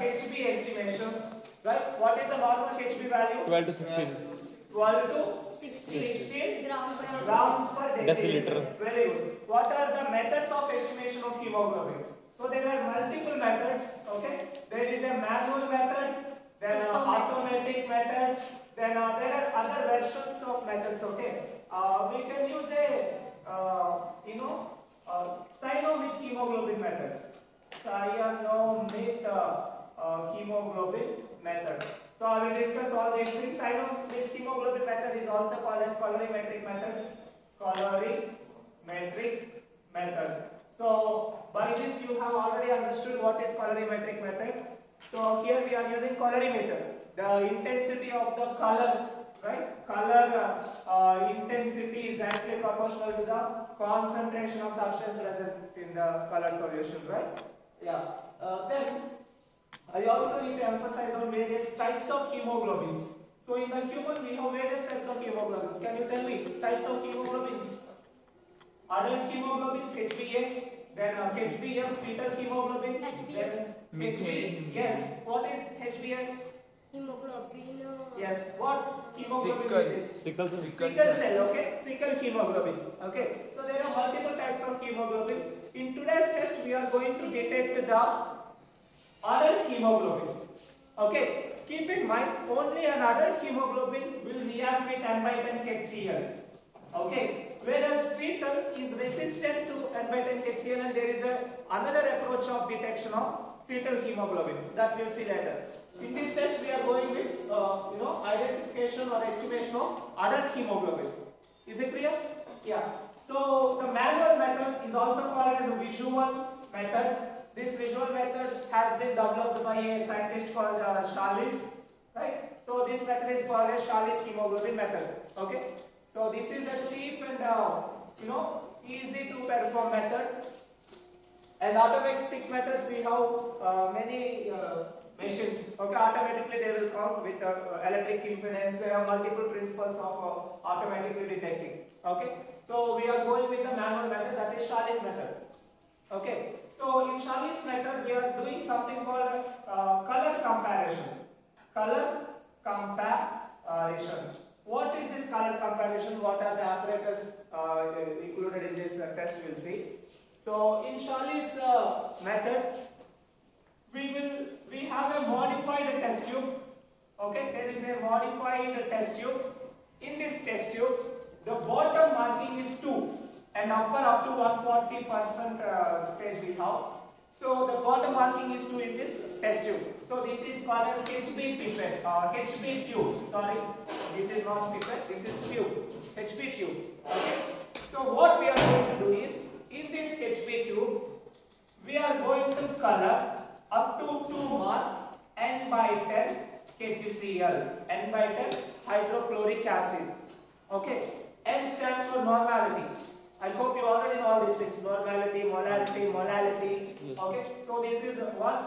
HB estimation, right? What is the normal HB value? 12 to 16. 12 to 16 grams per Deciliter. Very good. What are the methods of estimation of hemoglobin? So there are multiple methods. Okay, there is a manual method, then an automatic method, then there are other versions of methods. Okay, we can use a cyanomic hemoglobin method. Cyanomic hemoglobin method. So I will discuss all these things. Cyanomic hemoglobin method is also called as colorimetric method. Colorimetric method. So by this you have already understood what is colorimetric method. So here we are using colorimeter. The intensity of the color, right? Color intensity is directly proportional to the concentration of substance present in the color solution, right? Yeah. Then I also need to emphasize on various types of hemoglobins. So in the human we have various types of hemoglobins. Can you tell me types of hemoglobins? Adult hemoglobin, HbA, then HbF, fetal hemoglobin, HbS. then Hb. Yes. What is HbS? Hemoglobin. Yes. What hemoglobin is this? Sickle cell. Sickle cell. Okay. Sickle hemoglobin. Okay. So there are multiple types of hemoglobin. In today's test, we are going to detect the adult hemoglobin. Okay. Keep in mind, only an adult hemoglobin will react with N/10 HCl. Okay. Whereas fetal is resistant to N/10 HCl, and there is another approach of detection of fetal hemoglobin that we'll see later. In this test, we are going with identification or estimation of adult hemoglobin. Is it clear? Yeah. So the manual method is also called as a visual method. This visual method has been developed by a scientist called Sahli, right? So this method is called as Sahli's hemoglobin method. Okay. So this is a cheap and easy to perform method. And automatic methods, we have many machines. Okay, automatically they will count with electric impedance. There are multiple principles of automatically detecting. Okay, so we are going with the manual method, that is Sahli's method. Okay, so in Sahli's method we are doing something called color comparison. Color comparison. What is this color comparison? What are the apparatus included in this test? We'll see. So in Sahli's method, we have a modified test tube. Okay, there is a modified test tube. In this test tube, the bottom marking is 2 and upper up to 140% we have. So the bottom marking is 2 in this test tube. So this is called as HB pipette, HB tube. Sorry, this is not pipette, this is tube, HB tube. Okay. So what we are going to do is, in this HB tube, we are going to color up to 2 mark N/10 HCl, N/10 hydrochloric acid. Okay. N stands for normality. I hope you already know all these things: normality, molarity, molality. Yes. Okay. So this is one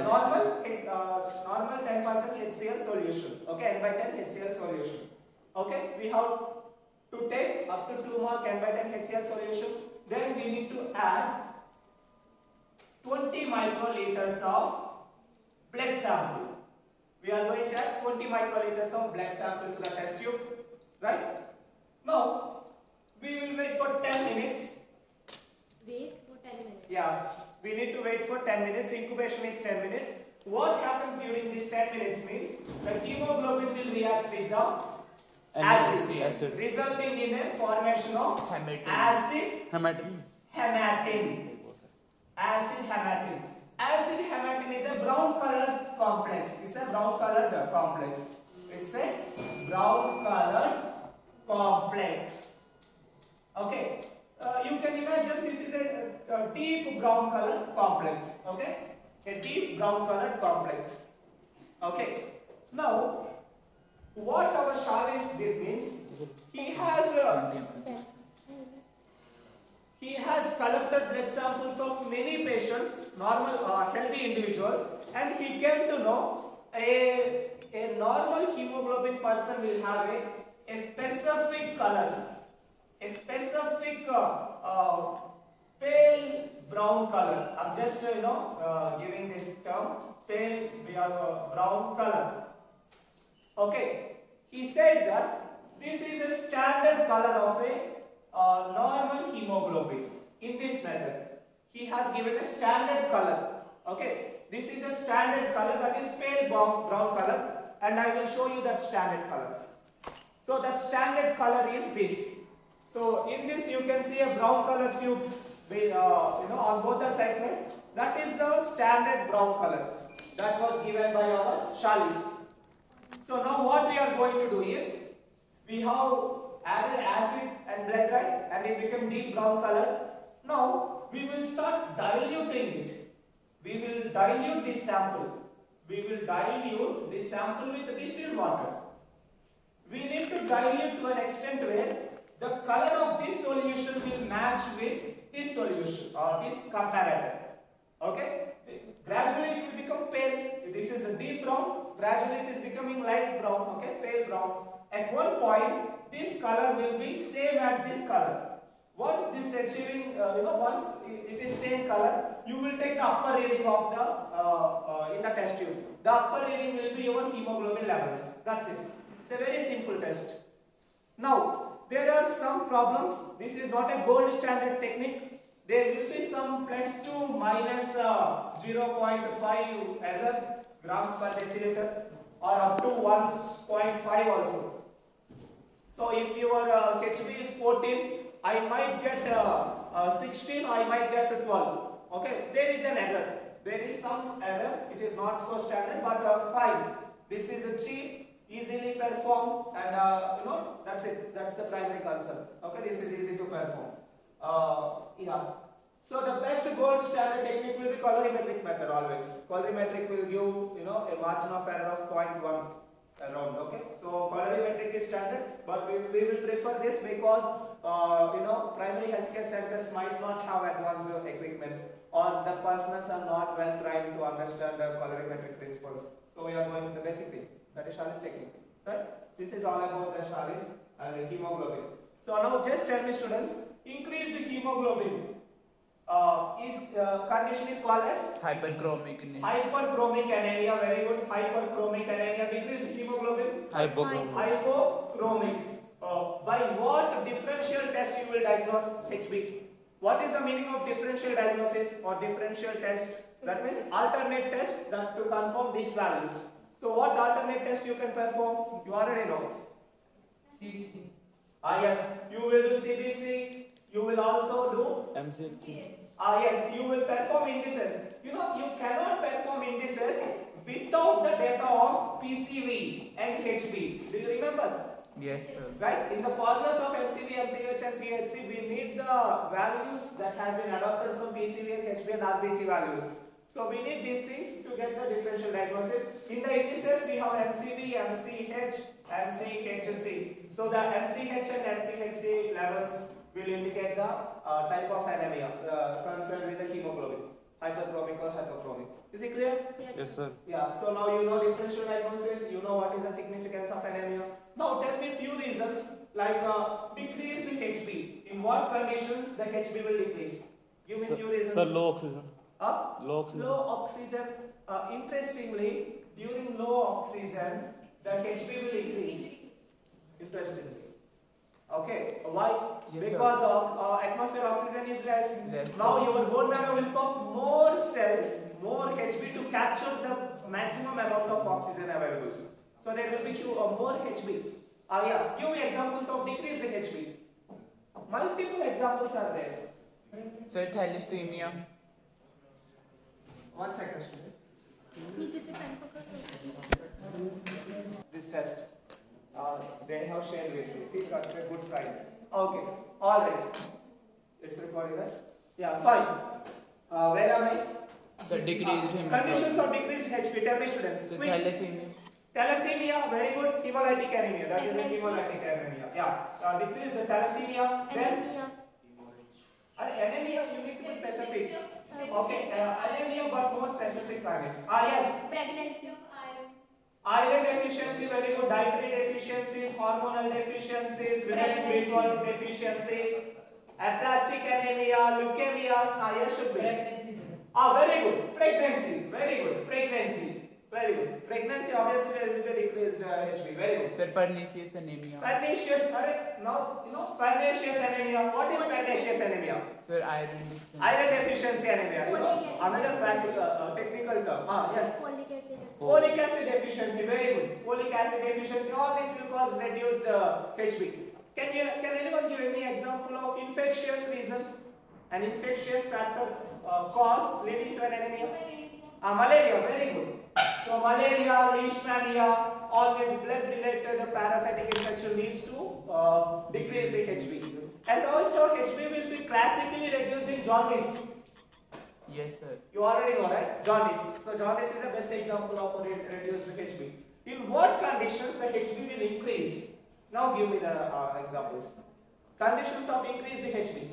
normal 10% HCl solution. Okay, N/10 HCl solution. Okay. We have to take up to 2 mark N/10 HCl solution. Then we need to add 20 microliters of blood sample. We are going to add 20 microliters of blood sample to the test tube, right? Now, we will wait for 10 minutes. Wait for 10 minutes. Yeah, we need to wait for 10 minutes. Incubation is 10 minutes. What happens during this 10 minutes means the hemoglobin will react with the acid, resulting in a formation of acid Hematin. hematin. Acid hematin. Acid hematin is a brown colored complex. It's a brown colored complex. It's a brown colored complex. Okay. You can imagine this is a deep brown colored complex. Okay. A deep brown colored complex. Okay. Now, what our Sahli did means he has collected blood samples of many patients, normal healthy individuals, and he came to know a normal hemoglobin person will have a specific color, a specific pale brown color. I'm just giving this term pale brown color. Okay, he said that this is a standard color of a normal hemoglobin. In this method, he has given a standard color. Okay, this is a standard color, that is pale brown color, and I will show you that standard color. So that standard color is this. So in this you can see a brown color tubes, on both the sides, right? That is the standard brown color that was given by our Sahli. So now what we are going to do is, we have added acid and blood, right, and it became deep brown color. Now we will start diluting it. We will dilute this sample. We will dilute this sample with distilled water. We need to dilute to an extent where the color of this solution will match with this solution or this comparator. Okay? Gradually it will become pale. This is a deep brown. Gradually it is becoming light brown. Okay? Pale brown. At one point, this color will be same as this color. Once this achieving, once it is same color, you will take the upper reading of the in the test tube. The upper reading will be your hemoglobin levels. That's it. It's a very simple test. Now, there are some problems. This is not a gold standard technique. There will be some +2 minus 0.5 error grams per deciliter, or up to 1.5 also. So if your HB is 14, I might get 16, I might get 12. Okay, there is an error. There is some error. It is not so standard, but fine. This is a cheap, easily performed, and that's it. That's the primary concern. Okay, this is easy to perform. Yeah. So the best gold standard technique will be colorimetric method always. Colorimetric will give a margin of error of 0.1 around. Okay, so colorimetric is standard, but we will prefer this because primary healthcare centers might not have advanced equipments, or the persons are not well trained to understand the colorimetric principles. So we are going with the basic thing, that is Sahli's technique. Right? This is all about the Sahli's and the hemoglobin. So now just tell me, students, increased hemoglobin condition is called as hyperchromic anemia. Hyperchromic anemia. Very good. Hyperchromic anemia. Decreased hemoglobin. Hypochromic. By what differential test you will diagnose HB? What is the meaning of differential diagnosis or differential test? That means alternate test that to confirm these values. So what alternate test you can perform? You already know. CBC. Yes, you will do CBC. You will also do MCHC. Yes, you will perform indices. You cannot perform indices without the data of PCV and HB. Do you remember? Yes, sir. Right? In the formulas of MCV, MCH and CHC, we need the values that have been adopted from PCV and HB and RBC values. So we need these things to get the differential diagnosis. In the indices, we have MCV, MCH, MCHC. So the MCH and MCHC levels will indicate the type of anemia concerned with the hemoglobin, hyperchromic or hypochromic. Is it clear? Yes, sir. Yeah. So now you know differential diagnosis. You know what is the significance of anemia. Now tell me few reasons like decreased HB. In what conditions the HB will decrease? Give me few reasons. Sir, low oxygen. Low oxygen. Low oxygen. Interestingly, during low oxygen, the HB will increase. Interestingly. Okay, why? Yes, because atmosphere oxygen is less. Now your bone marrow will pump more cells, more HB to capture the maximum amount of oxygen available. So there will be more HB. Yeah, give me examples of decreased HB. Multiple examples are there. Sir, thalassemia. 1 second, student. नीचे से pen पकड़ This test. They have shared with you. See, that's a good sign. Okay, all right. It's recording, right? Yeah, fine. Where am I? Sir, decreased hemoglobin. Conditions of decreased HP. Tell me, students. Sir, Quick. thalassemia. Thalassemia, very good. Hemolytic anemia. That is a hemolytic anemia. Yeah. Decreased thalassemia. Then anemia. You need to be specific. Okay. Anemia, but more specific. Yes. Pregnancy of iron. Iron deficiency, very good. Dietary deficiencies, hormonal deficiencies, vitamin B12 deficiency, aplastic anemia, leukemias. Here should be. Very good. Pregnancy, very good. Pregnancy. Very good. Pregnancy, obviously there will be a decreased HB. Very good. Sir, pernicious anemia. Pernicious, now you know pernicious anemia. What is pernicious anemia? Sir, iron deficiency. Iron deficiency anemia. You know, another classical technical term. Yes. Folic acid. Folic acid deficiency. Very good. Folic acid deficiency. All this will cause reduced HB. Can anyone give me example of infectious reason? An infectious factor cause leading to an anemia? Malaria. Very good. So malaria, leishmania, all these blood-related parasitic infection leads to decreased HB. And also HB will be classically reduced in jaundice. Yes, sir. You already know, right? Jaundice. So jaundice is the best example of reduced HB. In what conditions the HB will increase? Now give me the examples. Conditions of increased HB.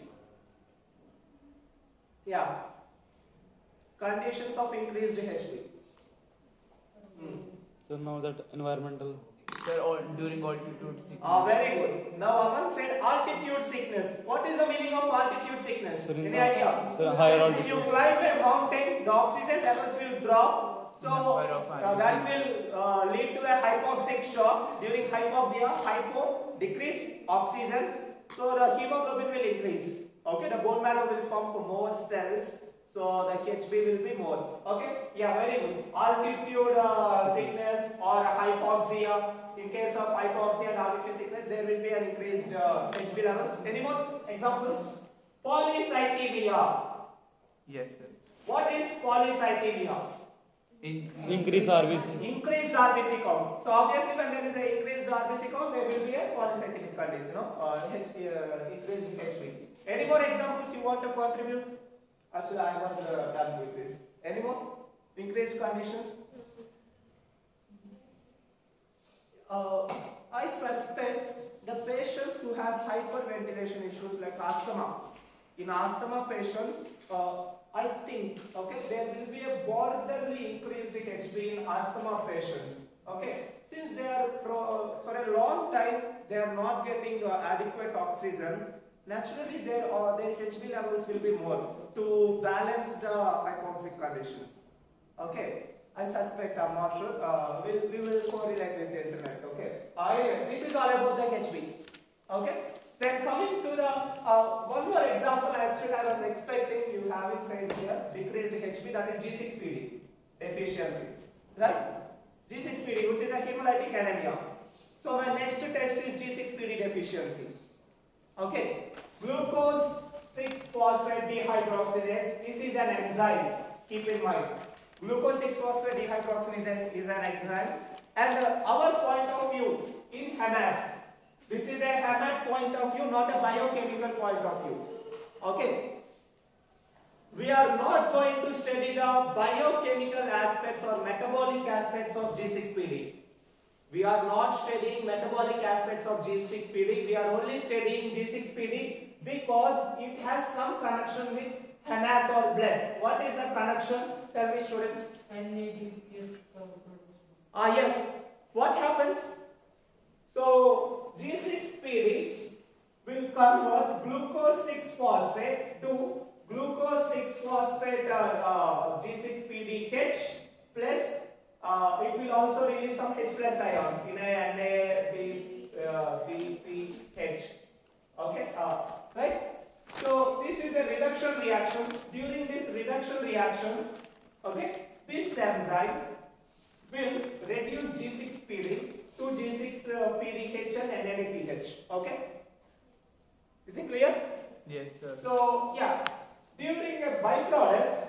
Yeah. Conditions of increased HB. So now that environmental. Sir, during altitude sickness. Very good. Now Aman said altitude sickness. What is the meaning of altitude sickness? Sir, Any idea? Sir, higher If you climb a mountain, the oxygen levels will drop. So that will lead to a hypoxic shock. During hypoxia, decreased oxygen. So the hemoglobin will increase. Okay, the bone marrow will pump more cells. So the HB will be more. Okay, yeah, very good. Altitude sickness or hypoxia. In case of hypoxia and altitude sickness, there will be an increased HB levels. Any more examples? Polycythemia. Yes, sir. What is polycythemia? Increase RBC. Increased RBC count. So obviously, when there is an increased RBC count, there will be a polycythemic condition. You know, increased HB. Any more examples you want to contribute? Actually, I was done with this. Any more increased conditions? I suspect the patients who has hyperventilation issues like asthma. In asthma patients, I think there will be a borderly increased HB in asthma patients. Okay, since they are for a long time they are not getting adequate oxygen. Naturally, their HB levels will be more to balance the hypoxic conditions. Okay, I suspect, I'm not sure. We will correlate with the internet. Okay, anyway, this is all about the HB. Okay, then coming to the one more example. Actually, I was expecting you have inside here decreased HB, that is G6PD deficiency, right? G6PD, which is a hemolytic anemia. So my next test is G6PD deficiency. Okay, glucose 6-phosphate dehydrogenase. This is an enzyme. Keep in mind, glucose 6-phosphate dehydrogenase is an enzyme. And our point of view in HAMAT. This is a HAMAT point of view, not a biochemical point of view. Okay. We are not going to study the biochemical aspects or metabolic aspects of G6PD. We are not studying metabolic aspects of G6PD. We are only studying G6PD because it has some connection with HAMAT or blood. What is the connection? Tell me, students. Yes. What happens? So G6PD will convert glucose 6-phosphate to glucose 6-phosphate G6PDH plus it will also release some H plus ions in a BPH. Okay, right? So this is a reduction reaction. During this reduction reaction, okay, this enzyme will reduce G6PD to G6PDH and NADPH. Okay, is it clear? Yes, sir. So yeah, during a byproduct,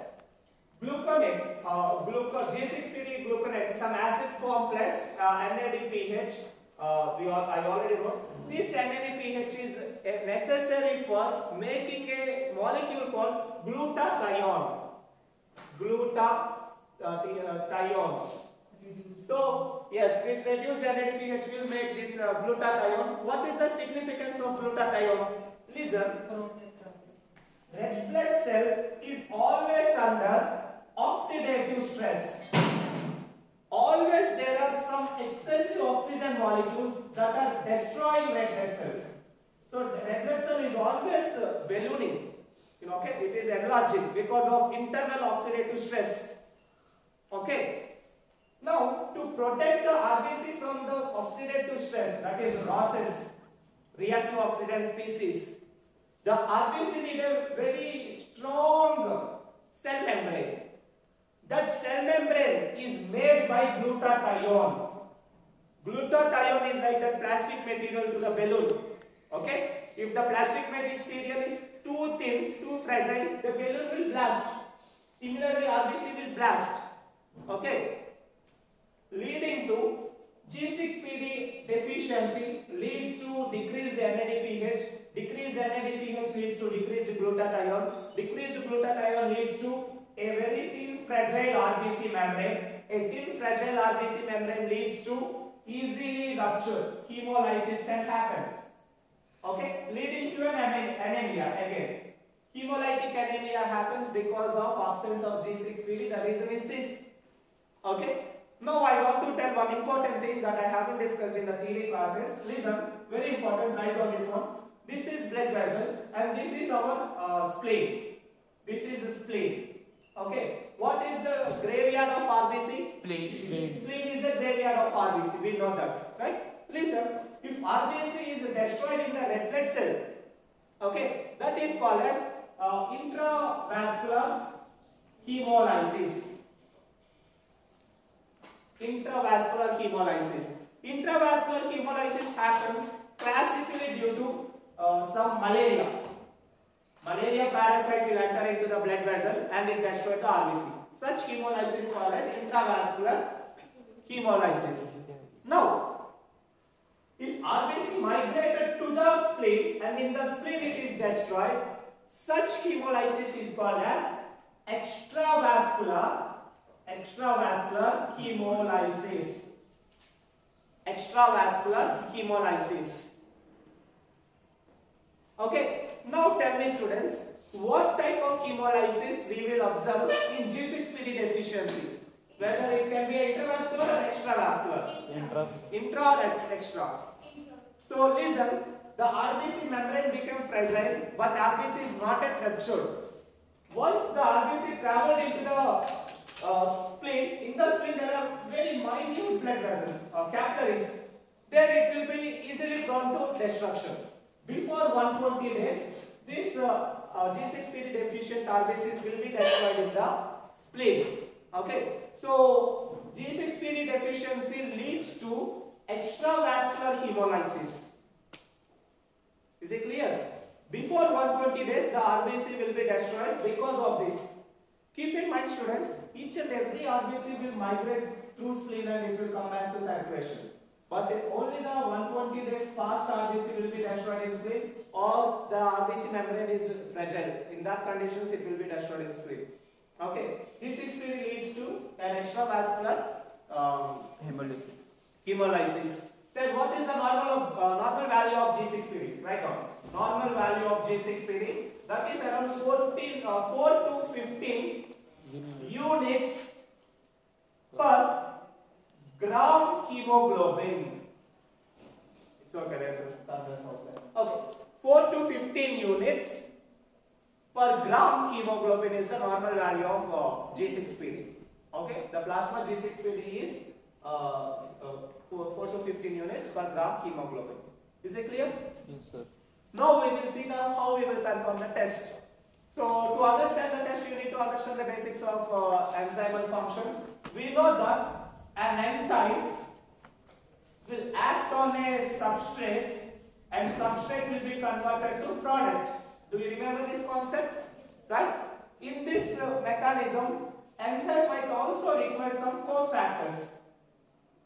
gluconate, G6PD gluconate, some acid form plus NADPH. I already wrote. This NADPH is necessary for making a molecule called glutathione. Glutathione. So yes, this reduced NADPH will make this glutathione. What is the significance of glutathione? Listen. Red blood cell is always under oxidative stress. Always there are some excessive oxygen molecules that are destroying red blood cell. So red blood cell is always ballooning. Okay, it is enlarging because of internal oxidative stress. Okay. Now sensitive to stress, that is ROSes, reactive oxygen species. The RBC need a very strong cell membrane. That cell membrane is made by glutathione. Glutathione is like the plastic material to the balloon. Okay? If the plastic material is too thin, too fragile, the balloon will blast. Similarly, RBC will blast. Okay? Leading to G6PD deficiency leads to decreased NADPH. Decreased NADPH leads to decreased glutathione. Decreased glutathione leads to a very thin fragile RBC membrane. A thin fragile RBC membrane leads to easily rupture. Hemolysis can happen. Okay, leading to an anemia again. Hemolytic anemia happens because of absence of G6PD. The reason is this. Okay. Now I want to tell one important thing that I haven't discussed in the theory classes. Listen, very important. Write on this one. This is blood vessel and this is our spleen. This is a spleen. Okay. What is the graveyard of RBC? Spleen. Spleen is the graveyard of RBC. We know that, right? Listen, if RBC is destroyed in the red blood cell, okay, that is called as intravascular hemolysis. Intravascular hemolysis. Intravascular hemolysis happens classically due to some malaria. Malaria parasite will enter into the blood vessel and it destroys the RBC. Such hemolysis is called as intravascular hemolysis. Now, if RBC migrated to the spleen and in the spleen it is destroyed, such hemolysis is called as extravascular hemolysis. Extravascular hemolysis. Okay, now tell me students, what type of hemolysis we will observe in G6PD deficiency? Whether it can be intravascular or extravascular? Intra or extra? So listen, the RBC membrane became fragile, but RBC is not yet ruptured. Once the RBC traveled into the spleen, in the spleen there are very minute blood vessels, capillaries. There it will be easily prone to destruction. Before 120 days, this G6PD deficient RBCs will be destroyed in the spleen. Okay, so G6PD deficiency leads to extravascular hemolysis. Is it clear? Before 120 days, the RBC will be destroyed because of this. Keep in mind, students, each and every RBC will migrate through spleen and it will come back to circulation. But only the 120 days past RBC will be destroyed in spleen, or the RBC membrane is fragile. In that conditions, it will be destroyed in spleen. Okay, G6PD leads to an extravascular hemolysis. Then what is the normal value of G6PD? Write down. Normal value of G6PD, that is around 4 to 15 units per gram hemoglobin. It's okay, there's a thunder outside. Okay, 4 to 15 units per gram hemoglobin is the normal value of G6PD. Okay, the plasma G6PD is 4 to 15 units per gram hemoglobin. Is it clear? Yes, sir. Now we will see how we will perform the test. So to understand the test, you need to understand the basics of enzymal functions. We know that an enzyme will act on a substrate and substrate will be converted to product. Do you remember this concept? Right? In this mechanism, enzyme might also require some cofactors.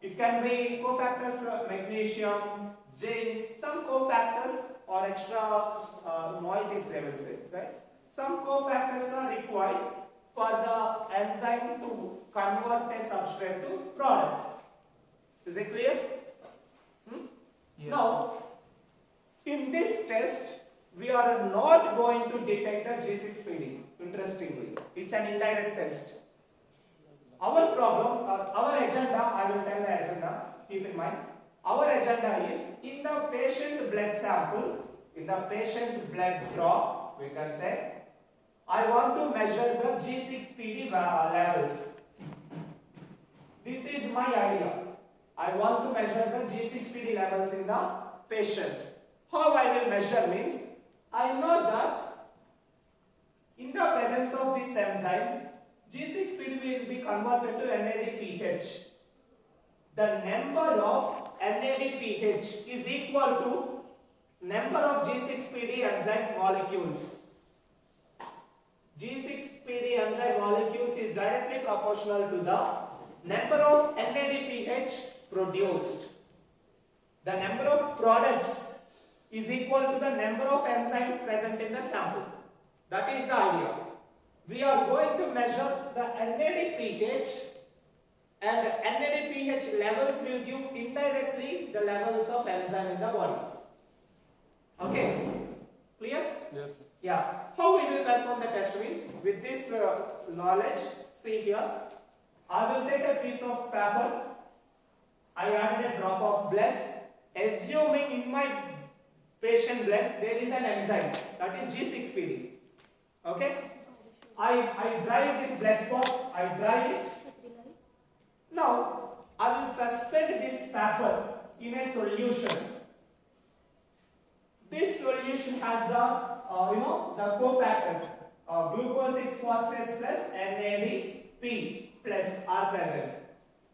It can be cofactors magnesium, zinc, some cofactors or extra moieties they will say, right? Some cofactors are required for the enzyme to convert a substrate to product. Is it clear? Yes. Now, in this test, we are not going to detect the G6PD, interestingly. It's an indirect test. Our problem, our agenda, I will tell the agenda, keep in mind. Our agenda is, in the patient blood sample, in the patient blood draw, we can say, I want to measure the G6PD levels. This is my idea. I want to measure the G6PD levels in the patient. How I will measure means, I know that in the presence of this enzyme, G6PD will be converted to NADPH. The number of NADPH is equal to number of G6PD enzyme molecules. G6PD enzyme molecules is directly proportional to the number of NADPH produced. The number of products is equal to the number of enzymes present in the sample. That is the idea. We are going to measure the NADPH, and NADPH levels will give indirectly the levels of enzyme in the body. Okay? Clear? Yes. Yeah. How we will perform the test means, with this knowledge, see here, I will take a piece of paper, I added a drop of blood, assuming in my patient blood there is an enzyme, that is G6PD. Okay? I dried this blood spot, I dried it. Now, I will suspend this paper in a solution. This solution has the the cofactors, glucose 6-phosphate plus NADP plus are present.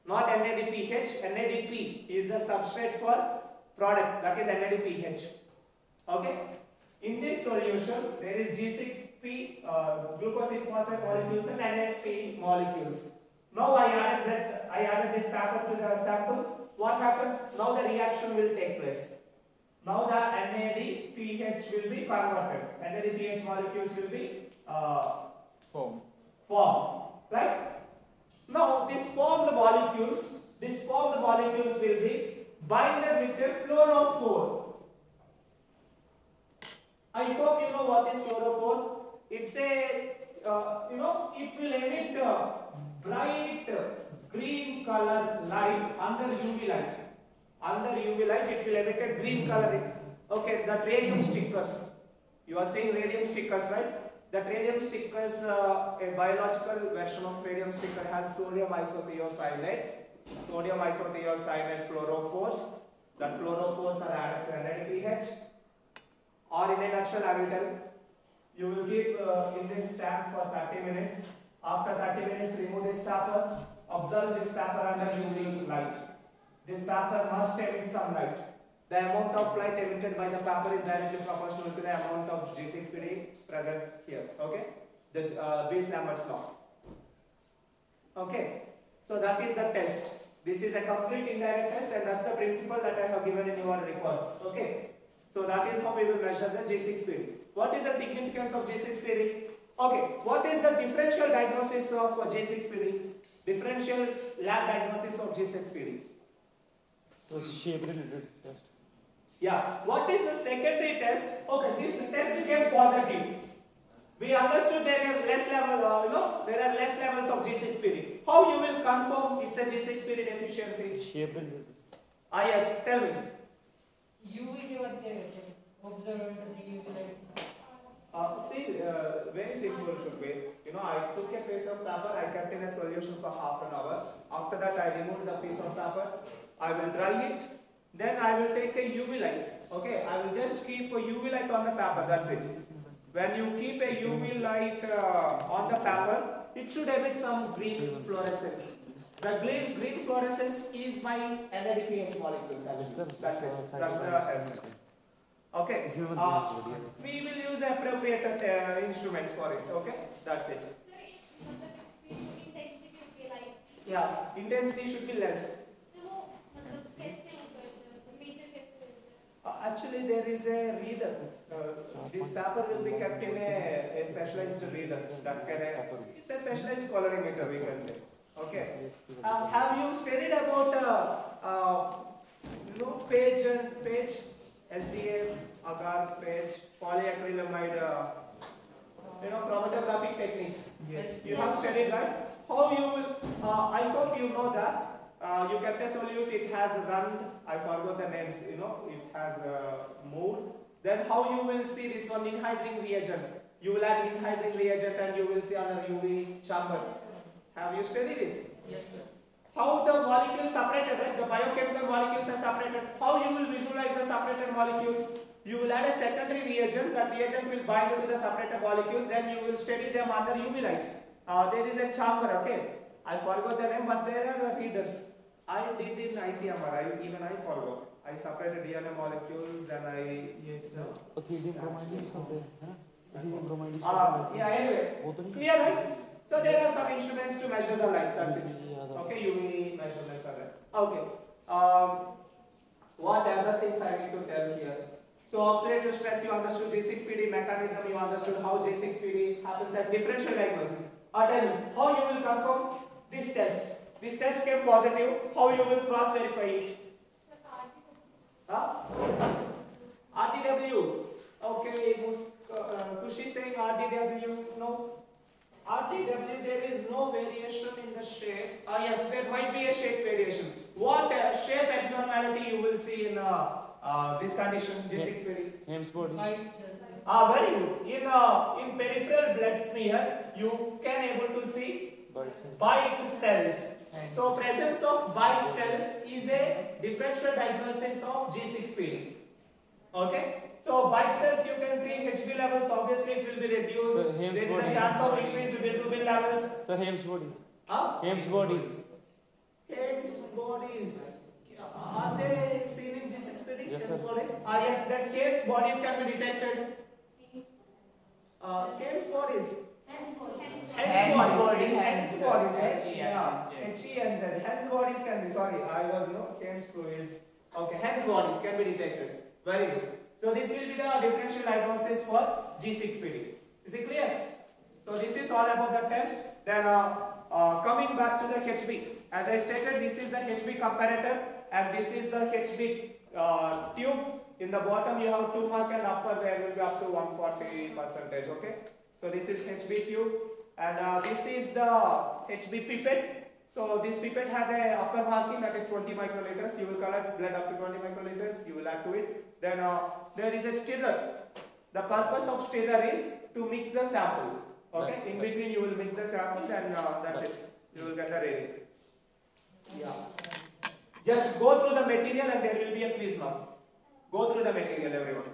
Not NADPH, NADP is the substrate for product, that is NADPH. Okay? In this solution, there is G6P, glucose 6-phosphate molecules and NADP molecules. Now I added this paper to the sample. What happens? Now the reaction will take place. Now the NADPH will be converted. NADPH molecules will be formed. Right? Now these formed molecules will be binded with a fluorophore. I hope you know what is fluorophore. It's a it will emit a bright green color light under UV light. Under UV light, it will emit a green color. Okay, that radium stickers. You are saying radium stickers, right? That radium stickers, a biological version of radium sticker has sodium isothiocyanate. Sodium isothiocyanate fluorophores. That fluorophores are added to NADPH. Or in a nutshell, I will tell. You will keep in this tank for 30 minutes. After 30 minutes, remove this paper. Observe this paper under UV light. This paper must emit some light. The amount of light emitted by the paper is directly proportional to the amount of G6PD present here. Okay? The B's-Lambert's law. Okay? So that is the test. This is a complete indirect test, and that's the principle that I have given in your reports. Okay? So that is how we will measure the G6PD. What is the significance of G6PD? Okay, what is the differential diagnosis of G6PD? Differential lab diagnosis of G6PD. So shape related test. Yeah. What is the secondary test? Okay, this test came positive. We understood there are less level, there are less levels of G6PD. How you will confirm it's a G6PD deficiency? Shape related. Ah yes, tell me. See, very simple should be. I took a piece of paper, I kept in a solution for half an hour. After that, I removed the piece of paper. I will dry it. Then I will take a UV light. Okay, I will just keep a UV light on the paper. That's it. When you keep a UV light on the paper, it should emit some green fluorescence. The green fluorescence is my NADPH molecules. That's it. That's the test. Okay. We will use appropriate instruments for it. Okay. That's it. Yeah. Intensity should be less. Actually, there is a reader. This paper will be kept in a specialized reader. It's a specialized colorimeter, we can say. Okay. Have you studied about page, SDA, agar, page, polyacrylamide, chromatographic techniques? Yes. You have studied, right? How you will? I hope you know that. You kept a solute, it has run, I forgot the names, it has moved. Then how you will see this one inhydrin reagent? You will add inhydrin reagent and you will see under UV chambers. Have you studied it? Yes, sir. How the molecules separated, right? The biochemical molecules are separated. How you will visualize the separated molecules? You will add a secondary reagent. That reagent will bind to the separated molecules. Then you will study them under UV light. There is a chamber, okay? I forgot the name, but there are readers. I did in ICMR. Even I forgot. I separated DNA molecules. Then I Ethylene bromide is something. Ethylene bromide is yeah. Anyway, clear, right? So there are some instruments to measure the light. That's it. Okay, UV measurements are there. Okay. What other things I need to tell here? So oxidative stress, you understood G6PD mechanism, you understood how G6PD happens at differential diagnosis. Tell me, how you will confirm this test? This test came positive, how you will cross verify it? RDW. Okay, Kushi saying RDW, no. RDW, there is no variation in the shape. Yes, there might be a shape variation. What shape abnormality you will see in this condition, G6PD? Hems body. Very good. In peripheral blood smear, you can able to see bite cells. So presence of bite cells is a differential diagnosis of G6PD. Okay. So bite cells you can see HB levels, obviously it will be reduced. There is a chance of increased bilirubin levels. Sir, Hems body. Hems body. Hems bodies. Are they seen in G6PD? Yes, Hems sir. bodies? Yes, that Hems bodies can be detected. Hems bodies. Hens bodies. Yeah. H-E-N-Z. Hens bodies can be, sorry, I was Hems fluids. Okay, hens bodies can be detected. Very good. So this will be the differential diagnosis for G6PD. Is it clear? So this is all about the test. Then coming back to the HB. As I stated, this is the HB comparator and this is the HB tube. In the bottom you have 2 mark and upper there will be up to 140%. Okay. So this is HB tube and this is the HB pipette. So this pipette has a upper marking that is 20 microliters. You will collect blood up to 20 microliters. You will add to it. Then there is a stirrer. The purpose of stirrer is to mix the sample. Okay. In between you will mix the samples and that's it. You will get the reading. Yeah. Just go through the material and there will be a quiz mark. Go through the material, everyone.